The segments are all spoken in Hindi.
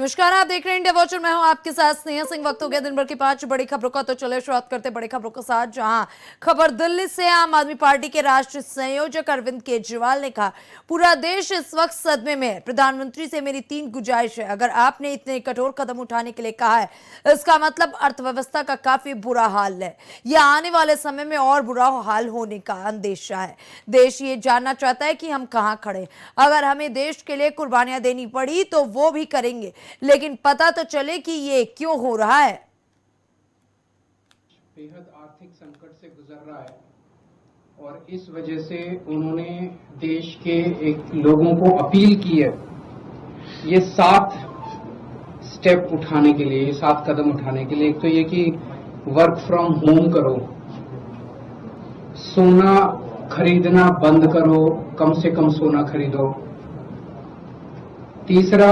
नमस्कार, आप देख रहे हैं इंडिया वॉच और मैं हूं आपके साथ स्नेहा सिंह। वक्त हो गया दिन भर की 5 बड़ी खबरों का, तो चले शुरुआत करते बड़ी खबरों के साथ। जहां खबर दिल्ली से, आम आदमी पार्टी के राष्ट्रीय संयोजक अरविंद केजरीवाल ने कहा, पूरा देश इस वक्त सदमे में है। प्रधानमंत्री से मेरी 3 गुजारिश है। अगर आपने इतने कठोर कदम उठाने के लिए कहा है, इसका मतलब अर्थव्यवस्था का काफी बुरा हाल है या आने वाले समय में और बुरा हाल होने का अंदेशा है। देश ये जानना चाहता है कि हम कहां खड़े। अगर हमें देश के लिए कुर्बानियां देनी पड़ी तो वो भी करेंगे, लेकिन पता तो चले कि ये क्यों हो रहा है। बेहद आर्थिक संकट से गुजर रहा है और इस वजह से उन्होंने देश के एक लोगों को अपील की है ये 7 स्टेप उठाने के लिए, 7 कदम उठाने के लिए। एक तो ये कि वर्क फ्रॉम होम करो, सोना खरीदना बंद करो, कम से कम सोना खरीदो। तीसरा,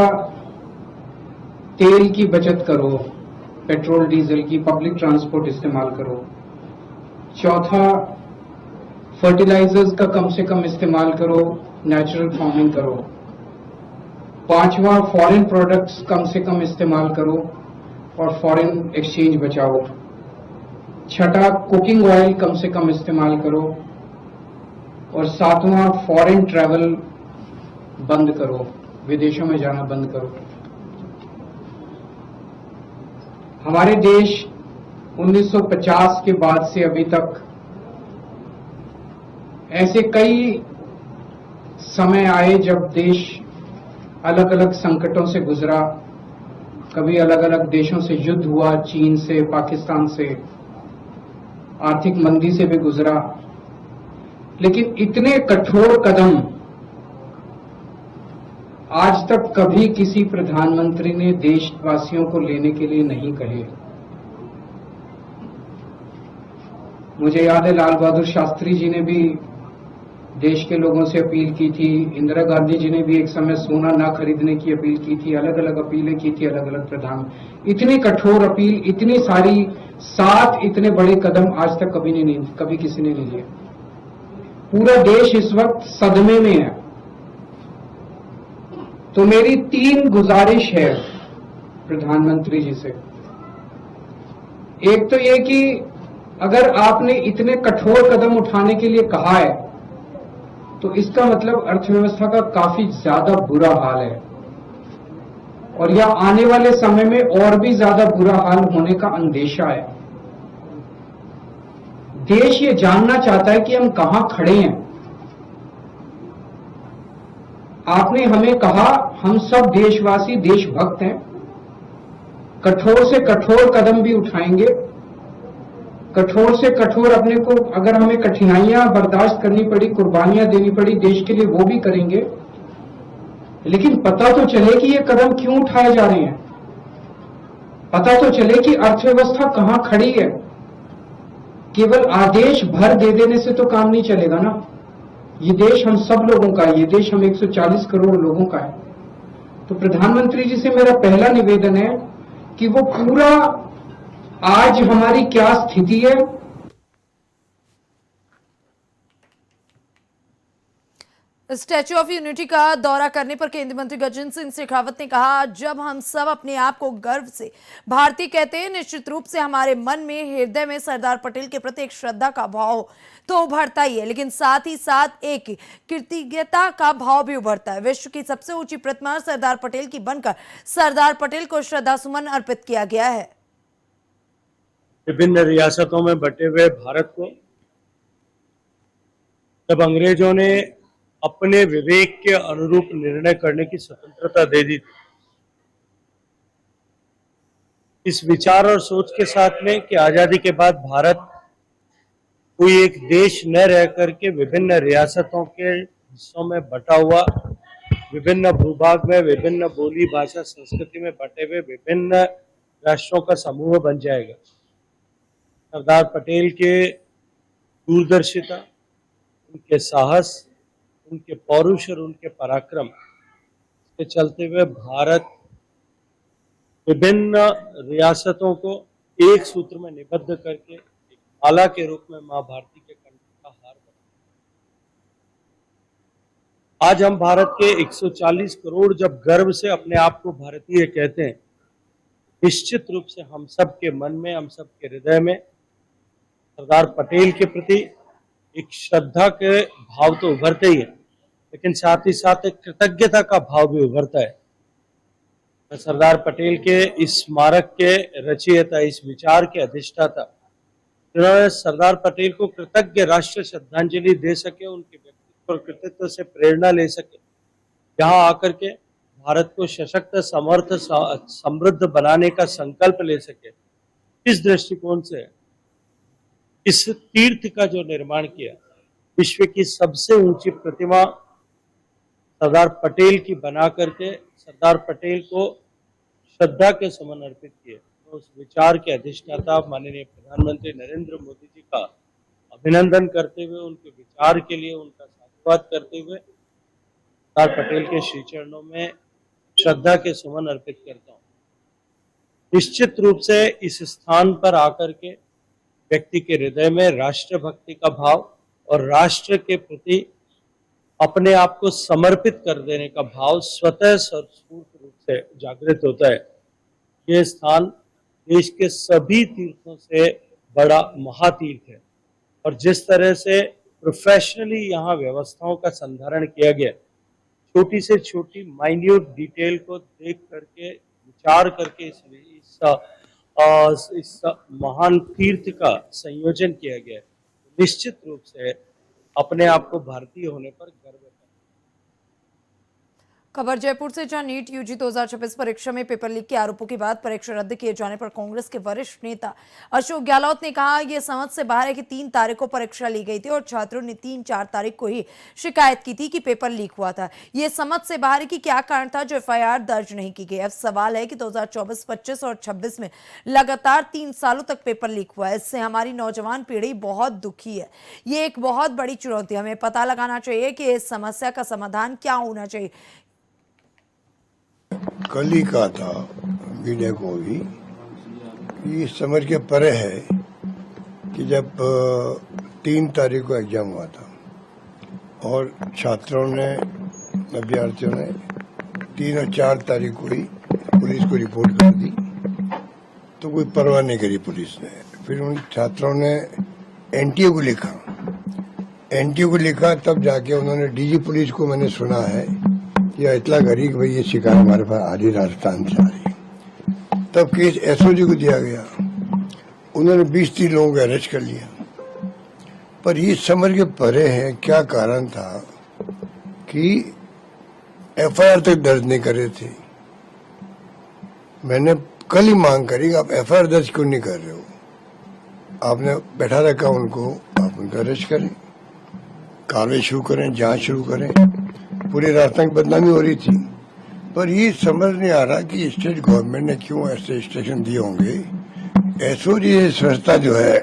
तेल की बचत करो, पेट्रोल डीजल की, पब्लिक ट्रांसपोर्ट इस्तेमाल करो। चौथा, फर्टिलाइजर्स का कम से कम इस्तेमाल करो, नेचुरल फार्मिंग करो। पांचवा, फॉरेन प्रोडक्ट्स कम से कम इस्तेमाल करो और फॉरेन एक्सचेंज बचाओ। छठा, कुकिंग ऑयल कम से कम इस्तेमाल करो। और सातवां, फॉरेन ट्रैवल बंद करो, विदेशों में जाना बंद करो। हमारे देश 1950 के बाद से अभी तक ऐसे कई समय आए जब देश अलग अलग संकटों से गुजरा। कभी अलग अलग देशों से युद्ध हुआ, चीन से, पाकिस्तान से, आर्थिक मंदी से भी गुजरा। लेकिन इतने कठोर कदम आज तक कभी किसी प्रधानमंत्री ने देशवासियों को लेने के लिए नहीं कहे। मुझे याद है लाल बहादुर शास्त्री जी ने भी देश के लोगों से अपील की थी, इंदिरा गांधी जी ने भी एक समय सोना ना खरीदने की अपील की थी, अलग अलग अपीलें की थी अलग अलग प्रधान। इतनी कठोर अपील, इतनी सारी 7 इतने बड़े कदम आज तक कभी किसी ने नहीं लिए। पूरा देश इस वक्त सदमे में है। तो मेरी 3 गुजारिश है प्रधानमंत्री जी से। एक तो ये कि अगर आपने इतने कठोर कदम उठाने के लिए कहा है तो इसका मतलब अर्थव्यवस्था का काफी ज्यादा बुरा हाल है और यह आने वाले समय में और भी ज्यादा बुरा हाल होने का अंदेशा है। देश ये जानना चाहता है कि हम कहां खड़े हैं। आपने हमें कहा हम सब देशवासी देशभक्त हैं, कठोर से कठोर कदम भी उठाएंगे, कठोर से कठोर अपने को, अगर हमें कठिनाइयां बर्दाश्त करनी पड़ी, कुर्बानियां देनी पड़ी देश के लिए, वो भी करेंगे। लेकिन पता तो चले कि ये कदम क्यों उठाए जा रहे हैं, पता तो चले कि अर्थव्यवस्था कहां खड़ी है। केवल आदेश भर दे देने से तो काम नहीं चलेगा ना। ये देश हम सब लोगों का है, ये देश हम 140 करोड़ लोगों का है। तो प्रधानमंत्री जी से मेरा पहला निवेदन है कि वो पूरा, आज हमारी क्या स्थिति है। स्टैच्यू ऑफ यूनिटी का दौरा करने पर केंद्रीय मंत्री गजेंद्र सिंह शेखावत ने कहा, जब हम सब अपने आप को गर्व से भारतीय कहते हैं, निश्चित रूप से हमारे मन में, हृदय में सरदार पटेल के प्रति एक श्रद्धा का भाव तो उभरता ही है, लेकिन साथ ही साथ एक कृतज्ञता का भाव भी उभरता है। विश्व की सबसे ऊंची प्रतिमा सरदार पटेल की बनकर सरदार पटेल को श्रद्धा सुमन अर्पित किया गया है। विभिन्न रियासतों में बटे हुए भारत को जब अंग्रेजों ने अपने विवेक के अनुरूप निर्णय करने की स्वतंत्रता दे दी, इस विचार और सोच के साथ में कि आजादी के बाद भारत कोई एक देश न रह करके विभिन्न रियासतों के हिस्सों में बटा हुआ, विभिन्न भूभाग में, विभिन्न बोली भाषा संस्कृति में बटे हुए विभिन्न राष्ट्रों का समूह बन जाएगा। सरदार पटेल के दूरदर्शिता, उनके साहस, उनके पौरुष और उनके पराक्रम के चलते हुए भारत विभिन्न रियासतों को एक सूत्र में निबद्ध करके एक माला के रूप में मां भारती के कंठ का हार बना। आज हम भारत के 140 करोड़ जब गर्व से अपने आप को भारतीय कहते हैं, निश्चित रूप से हम सब के मन में, हम सब के हृदय में सरदार पटेल के प्रति एक श्रद्धा के भाव तो उभरते ही है, लेकिन साथ ही साथ एक कृतज्ञता का भाव भी उभरता है। मैं सरदार पटेल के इस स्मारक के रचयिता, इस विचार के अधिष्ठाता, जिन्होंने सरदार पटेल को कृतज्ञ राष्ट्र श्रद्धांजलि दे सके, उनके व्यक्तित्व और कृतित्व से प्रेरणा ले सके, यहाँ आकर के भारत को सशक्त, समर्थ, समृद्ध बनाने का संकल्प ले सके। इस दृष्टिकोण से इस तीर्थ का जो निर्माण किया, विश्व की सबसे ऊंची प्रतिमा सरदार पटेल की बना करके सरदार पटेल को श्रद्धा के समन अर्पित किए, तो उस विचार के अधिष्ठाता माननीय प्रधानमंत्री नरेंद्र मोदी जी का अभिनंदन करते हुए, उनके विचार के लिए उनका साधुवाद करते हुए सरदार पटेल के श्री चरणों में श्रद्धा के सुमन अर्पित करता हूँ। निश्चित रूप से इस स्थान पर आकर के व्यक्ति के हृदय में राष्ट्रभक्ति का भाव और राष्ट्र के प्रति अपने आप को समर्पित कर देने का भाव स्वतः स्फूर्त रूप से जागृत होता है। यह स्थान देश के सभी तीर्थों से बड़ा महातीर्थ है और जिस तरह से प्रोफेशनली यहाँ व्यवस्थाओं का संधारण किया गया, छोटी से छोटी माइन्यूट डिटेल को देख करके, विचार करके इस महान तीर्थ का संयोजन किया गया है, निश्चित रूप से अपने आप को भारतीय होने पर गर्व है। खबर जयपुर से, जहां नीट यूजी 2026 परीक्षा में पेपर लीक के आरोपों के बाद परीक्षा रद्द किए जाने पर कांग्रेस के वरिष्ठ नेता अशोक गहलोत ने कहा, यह समझ से बाहर है कि 3 तारीख को परीक्षा ली गई थी और छात्रों ने 3-4 तारीख को ही शिकायत की थी कि पेपर लीक हुआ था। यह समझ से बाहर है कि क्या कारण था जो एफआईआर दर्ज नहीं की गई। अब सवाल है कि 2024, 25 और 26 में लगातार 3 सालों तक पेपर लीक हुआ है। इससे हमारी नौजवान पीढ़ी बहुत दुखी है। ये एक बहुत बड़ी चुनौती है। हमें पता लगाना चाहिए कि इस समस्या का समाधान क्या होना चाहिए। कल ही कहा था मीडिया को भी कि इस समझ के परे है कि जब 3 तारीख को एग्जाम हुआ था और छात्रों ने, अभ्यर्थियों ने 3 और 4 तारीख को ही पुलिस को रिपोर्ट कर दी, तो कोई परवाह नहीं करी पुलिस ने। फिर उन छात्रों ने एनटीओ को लिखा, तब जाके उन्होंने डीजी पुलिस को, मैंने सुना है या इतना करी कि भाई ये शिकायत हमारे पास आ रही, राजस्थान से आ रही। तब केस एसओजी को दिया गया, उन्होंने 20-30 लोगों को अरेस्ट कर लिया। पर ये समझ के परे है क्या कारण था कि एफआईआर तक दर्ज नहीं कर रहे थे। मैंने कल ही मांग करी कि आप एफआईआर दर्ज क्यों नहीं कर रहे हो, आपने बैठा रखा उनको, आप उनको अरेस्ट करें, कार्रवाई शुरू करें, जांच शुरू करें। पूरे राजस्थान की बदनामी हो रही थी, पर ये समझ नहीं आ रहा कि स्टेट गवर्नमेंट ने क्यों ऐसे स्टेशन दिए होंगे। एसओजी संस्था जो है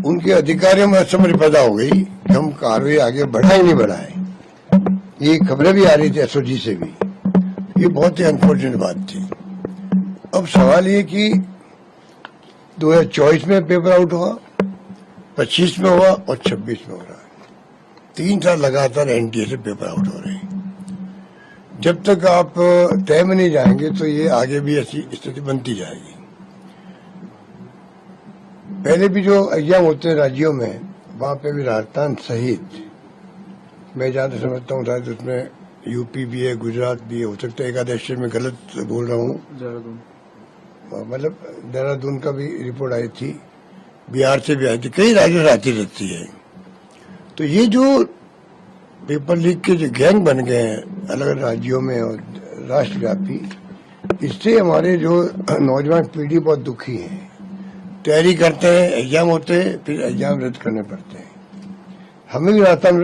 उनके अधिकारियों में समझ पैदा हो गई कि हम कार्रवाई आगे बढ़ाए नहीं बढ़ाए। ये खबरें भी आ रही थी एसओजी से भी, ये बहुत ही अनफॉर्चुनेट बात थी। अब सवाल ये कि 2024 में पेपर आउट हुआ, 25 में हुआ और 26 में हो रहा है। 3 साल लगातार एनटीए से पेपर आउट हो रहे हैं। जब तक आप तय में नहीं जाएंगे तो ये आगे भी ऐसी स्थिति बनती जाएगी। पहले भी जो एग्जाम होते हैं राज्यों में, वहां पे भी राजस्थान सहित मैं जहां तक समझता हूँ शायद उसमें यूपी भी है, गुजरात भी है, हो सकता है एक आधे स्टेट में गलत बोल रहा हूँ, मतलब देहरादून का भी रिपोर्ट आई थी, बिहार से भी आई थी, कई राज्यों से आती रहती है। तो ये जो पेपर लीक के जो गैंग बन गए हैं अलग अलग राज्यों में और राष्ट्रव्यापी, इससे हमारे जो नौजवान पीढ़ी बहुत दुखी है। तैयारी करते हैं, एग्जाम होते हैं, फिर एग्जाम रद्द करने पड़ते हैं। हमें भी राजस्थान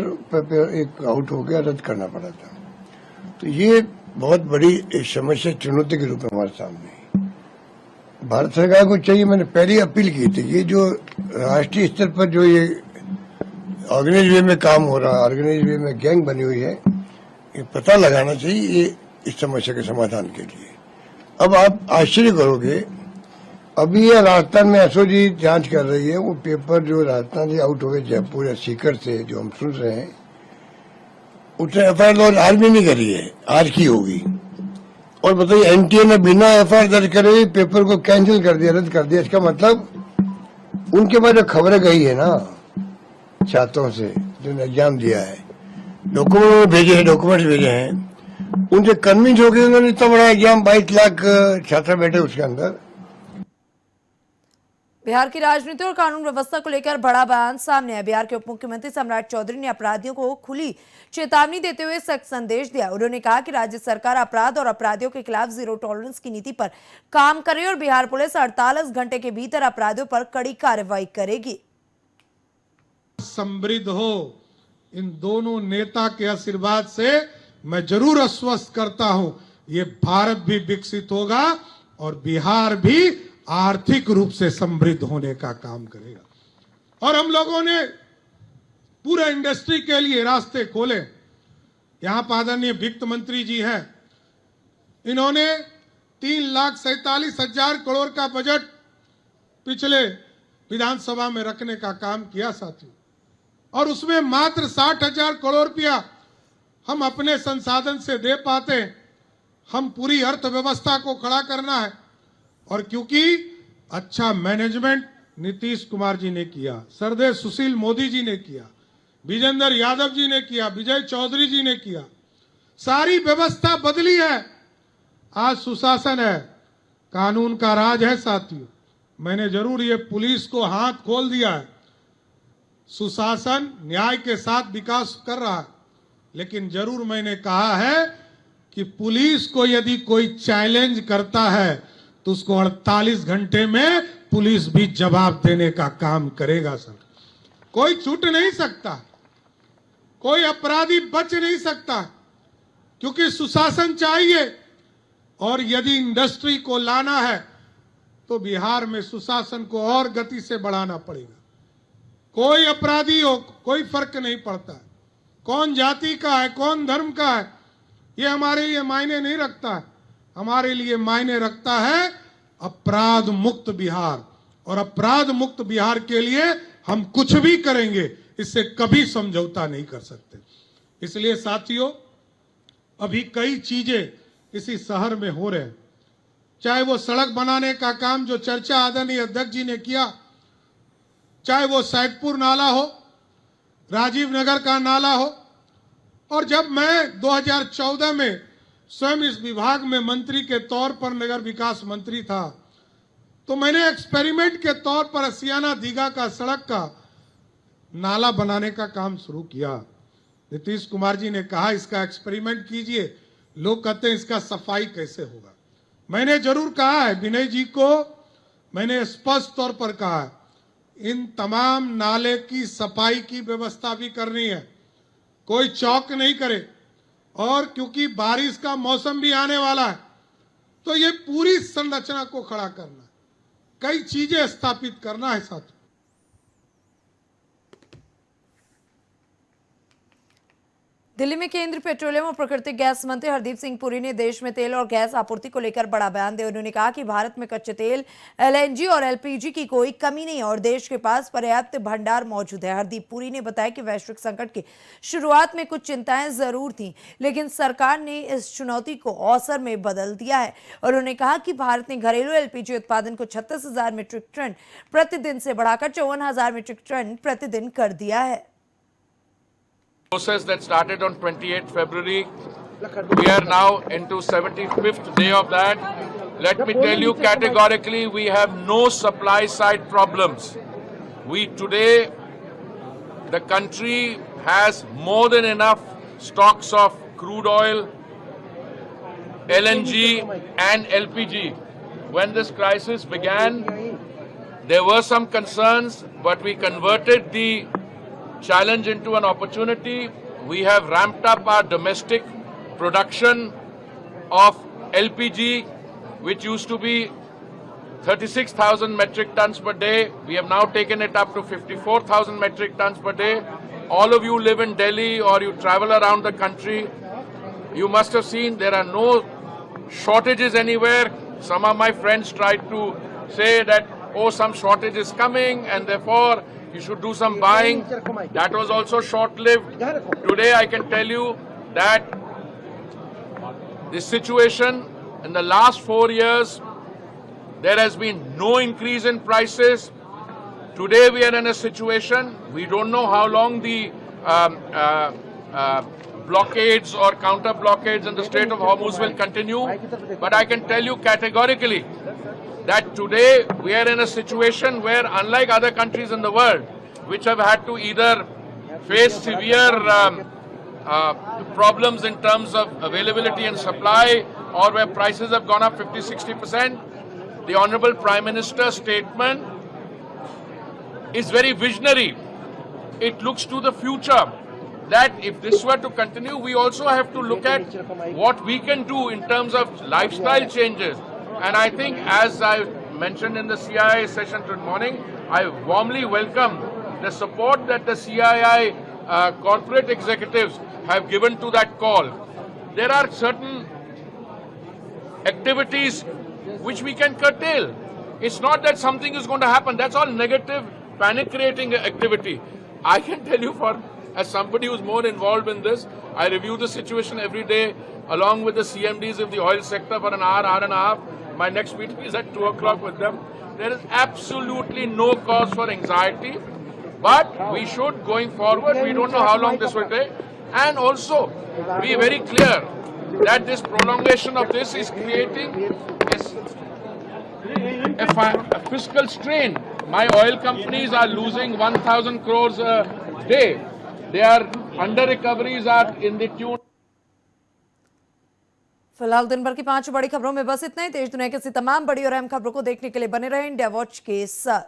एक आउट हो गया, रद्द करना पड़ा था। तो ये बहुत बड़ी एक समस्या, चुनौती के रूप में हमारे सामने है। भारत सरकार को चाहिए, मैंने पहले अपील की थी, ये जो राष्ट्रीय स्तर पर जो ये ऑर्गेनाइज वे में काम हो रहा है, ऑर्गेनाइज वे में गैंग बनी हुई है, ये पता लगाना चाहिए ये इस समस्या के समाधान के लिए। अब आप आश्चर्य करोगे, अभी ये राजस्थान में एसओजी जांच कर रही है, वो पेपर जो राजस्थान से आउट हो गए जयपुर या सीकर से, जो हम सुन रहे हैं, उसने एफआईआर लॉन्च आज भी नहीं करी है, आज की होगी। और बताइए एनटीए ने बिना एफआईआर दर्ज करे पेपर को कैंसिल कर दिया, रद्द कर दिया। इसका मतलब उनके पास जो खबरें गई है ना छात्रों से जिन्होंने एग्जाम दिया है, डॉक्यूमेंट भेजे हैं, उनसे कन्विंस हो गए। उन्होंने इतना बड़ा एग्जाम 22 लाख छात्र बैठे उसके अंदर। बिहार की राजनीति और कानून व्यवस्था को लेकर बड़ा बयान सामने आया। बिहार के उप मुख्यमंत्री सम्राट चौधरी ने अपराधियों को खुली चेतावनी देते हुए सख्त संदेश दिया। उन्होंने कहा कि राज्य सरकार अपराध और अपराधियों के खिलाफ जीरो टॉलरेंस की नीति पर काम करे और बिहार पुलिस 48 घंटे के भीतर अपराधियों पर कड़ी कार्रवाई करेगी। समृद्ध हो, इन दोनों नेता के आशीर्वाद से मैं जरूर आश्वस्त करता हूं, ये भारत भी विकसित होगा और बिहार भी आर्थिक रूप से समृद्ध होने का काम करेगा। और हम लोगों ने पूरे इंडस्ट्री के लिए रास्ते खोले। यहां पर आदरणीय वित्त मंत्री जी हैं, इन्होंने 3,47,000 करोड़ का बजट पिछले विधानसभा में रखने का काम किया साथियों, और उसमें मात्र 60,000 करोड़ रुपया हम अपने संसाधन से दे पाते। हम पूरी अर्थव्यवस्था को खड़ा करना है, और क्योंकि अच्छा मैनेजमेंट नीतीश कुमार जी ने किया, सरदेव सुशील मोदी जी ने किया, विजेंद्र यादव जी ने किया, विजय चौधरी जी ने किया, सारी व्यवस्था बदली है। आज सुशासन है, कानून का राज है साथियों। मैंने जरूर ये पुलिस को हाथ खोल दिया है, सुशासन न्याय के साथ विकास कर रहा है, लेकिन जरूर मैंने कहा है कि पुलिस को यदि कोई चैलेंज करता है तो उसको 48 घंटे में पुलिस भी जवाब देने का काम करेगा। सर, कोई छूट नहीं सकता, कोई अपराधी बच नहीं सकता, क्योंकि सुशासन चाहिए। और यदि इंडस्ट्री को लाना है तो बिहार में सुशासन को और गति से बढ़ाना पड़ेगा। कोई अपराधी हो, कोई फर्क नहीं पड़ता, कौन जाति का है, कौन धर्म का है, ये हमारे लिए मायने नहीं रखता है। हमारे लिए मायने रखता है अपराध मुक्त बिहार, और अपराध मुक्त बिहार के लिए हम कुछ भी करेंगे, इससे कभी समझौता नहीं कर सकते। इसलिए साथियों, अभी कई चीजें इसी शहर में हो रहे हैं, चाहे वो सड़क बनाने का काम जो चर्चा आदरणीय अध्यक्ष जी ने किया, चाहे वो सैदपुर नाला हो, राजीव नगर का नाला हो। और जब मैं 2014 में स्वयं इस विभाग में मंत्री के तौर पर नगर विकास मंत्री था, तो मैंने एक्सपेरिमेंट के तौर पर असियाना दीघा का सड़क का नाला बनाने का काम शुरू किया। नीतीश कुमार जी ने कहा इसका एक्सपेरिमेंट कीजिए, लोग कहते हैं इसका सफाई कैसे होगा। मैंने जरूर कहा है, विनय जी को मैंने स्पष्ट तौर पर कहा है, इन तमाम नाले की सफाई की व्यवस्था भी करनी है, कोई चौक नहीं करे। और क्योंकि बारिश का मौसम भी आने वाला है, तो ये पूरी संरचना को खड़ा करना है, कई चीजें स्थापित करना है साथ। दिल्ली में केंद्रीय पेट्रोलियम और प्राकृतिक गैस मंत्री हरदीप सिंह पुरी ने देश में तेल और गैस आपूर्ति को लेकर बड़ा बयान दिया। उन्होंने कहा कि भारत में कच्चे तेल, एलएनजी और एलपीजी की कोई कमी नहीं है और देश के पास पर्याप्त भंडार मौजूद है। हरदीप पुरी ने बताया कि वैश्विक संकट की शुरुआत में कुछ चिंताएं जरूर थीं, लेकिन सरकार ने इस चुनौती को अवसर में बदल दिया है। उन्होंने कहा कि भारत ने घरेलू एलपीजी उत्पादन को 36,000 मीट्रिक टन प्रतिदिन से बढ़ाकर 54,000 मीट्रिक टन प्रतिदिन कर दिया है। Process that started on 28th February. We are now into 75th day of that. Let me tell you categorically, we have no supply side problems. Today, the country has more than enough stocks of crude oil, LNG and LPG. When this crisis began, there were some concerns, but we converted the challenge into an opportunity. We have ramped up our domestic production of LPG, which used to be 36,000 metric tons per day. We have now taken it up to 54,000 metric tons per day. All of you live in Delhi or you travel around the country, you must have seen there are no shortages anywhere. Some of my friends tried to say that, oh, some shortage is coming and therefore You should do some buying. That was also short-lived. Today I can tell you that this situation in the last 4 years, there has been no increase in prices. Today we are in a situation, we don't know how long the blockades or counter blockades in the Strait of Hormuz will continue, but I can tell you categorically that today we are in a situation where, unlike other countries in the world, which have had to either face severe problems in terms of availability and supply, or where prices have gone up 50-60%, the Honorable Prime Minister's statement is very visionary. It looks to the future, that if this were to continue, we also have to look at what we can do in terms of lifestyle changes. And I think, as I mentioned in the CII session this morning, I warmly welcome the support that the CII corporate executives have given to that call. There are certain activities which we can curtail. It's not that something is going to happen. That's all negative, panic-creating activity. I can tell you, as somebody who's more involved in this, I review the situation every day along with the CMDs of the oil sector for an hour and a half. My next meeting is at 2 o'clock with them. There is absolutely no cause for anxiety, but we should, going forward, we don't know how long this will take, and also be very clear that this prolongation of this is creating a fiscal strain. My oil companies are losing 1,000 crores a day. Their under recoveries are in the tune. फिलहाल दिन भर की 5 बड़ी खबरों में बस इतना ही। देश दुनिया की ऐसी तमाम बड़ी और अहम खबरों को देखने के लिए बने रहें इंडिया वॉच के साथ।